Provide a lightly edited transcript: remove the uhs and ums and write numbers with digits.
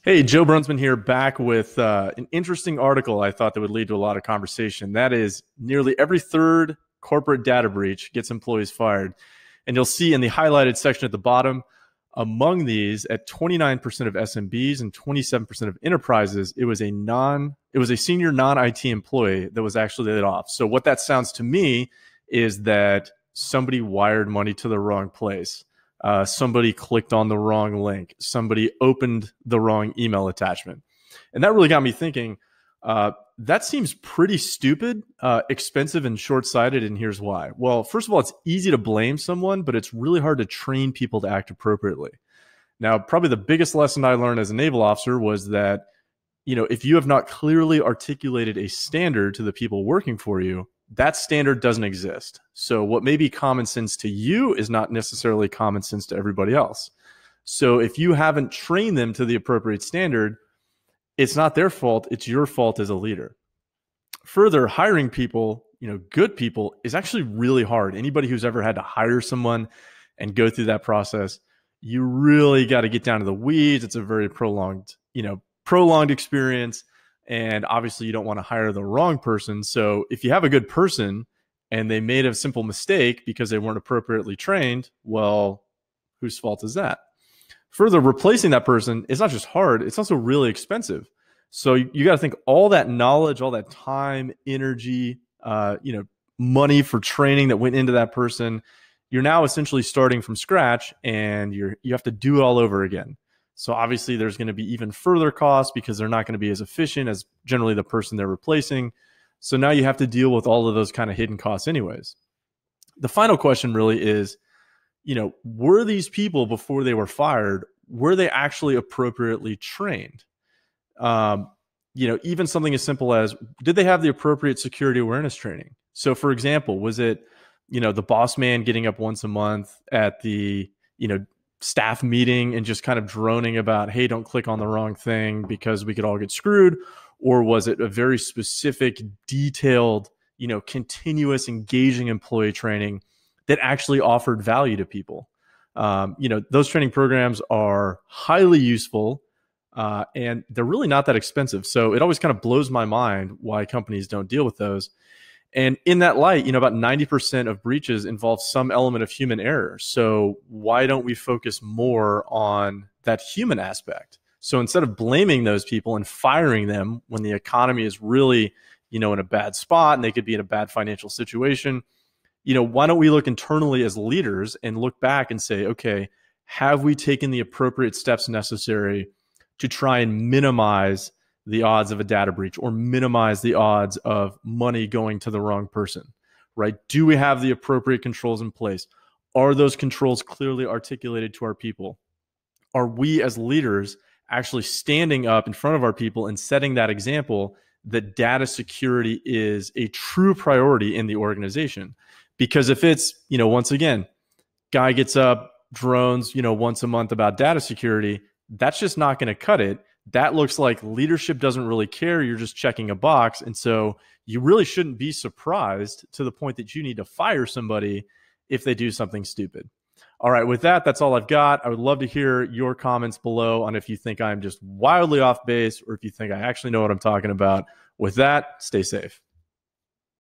Hey, Joe Brunsman here, back with an interesting article I thought that would lead to a lot of conversation. That is, nearly every third corporate data breach gets employees fired. And you'll see in the highlighted section at the bottom, among these, at 29% of SMBs and 27% of enterprises, it was a senior non-IT employee that was actually laid off. So what that sounds to me is that somebody wired money to the wrong place. Somebody clicked on the wrong link. Somebody opened the wrong email attachment. And that really got me thinking, that seems pretty stupid, expensive, and short-sighted, and here's why. Well, first of all, it's easy to blame someone, but it's really hard to train people to act appropriately. Now, probably the biggest lesson I learned as a naval officer was that, if you have not clearly articulated a standard to the people working for you, that standard doesn't exist. So what may be common sense to you is not necessarily common sense to everybody else. So if you haven't trained them to the appropriate standard, it's not their fault. It's your fault as a leader. Further, hiring people, good people, is actually really hard. Anybody who's ever had to hire someone and go through that process, you really got to get down to the weeds. It's a very prolonged experience. And obviously you don't want to hire the wrong person. So if you have a good person and they made a simple mistake because they weren't appropriately trained, well, whose fault is that? Further, replacing that person is not just hard, it's also really expensive. So you got to think all that knowledge, all that time, energy, money for training that went into that person, you're now essentially starting from scratch and you have to do it all over again. So obviously there's going to be even further costs because they're not going to be as efficient as generally the person they're replacing. So now you have to deal with all of those kind of hidden costs anyways. The final question really is, were these people before they were fired, were they actually appropriately trained? Even something as simple as, did they have the appropriate security awareness training? So for example, was it, the boss man getting up once a month at the, staff meeting and just kind of droning about, hey, don't click on the wrong thing because we could all get screwed? Or was it a very specific, detailed, continuous, engaging employee training that actually offered value to people? Those training programs are highly useful and they're really not that expensive. So it always kind of blows my mind why companies don't deal with those. And in that light, about 90% of breaches involve some element of human error. So why don't we focus more on that human aspect? So instead of blaming those people and firing them when the economy is really, in a bad spot and they could be in a bad financial situation, why don't we look internally as leaders and look back and say, okay, have we taken the appropriate steps necessary to try and minimize the odds of a data breach or minimize the odds of money going to the wrong person, right? Do we have the appropriate controls in place? Are those controls clearly articulated to our people? Are we as leaders actually standing up in front of our people and setting that example that data security is a true priority in the organization? Because if it's, once again, guy gets up, drones, once a month about data security, that's just not going to cut it. That looks like leadership doesn't really care. You're just checking a box. And so you really shouldn't be surprised to the point that you need to fire somebody if they do something stupid. All right, with that, that's all I've got. I would love to hear your comments below on if you think I'm just wildly off base or if you think I actually know what I'm talking about. With that, stay safe.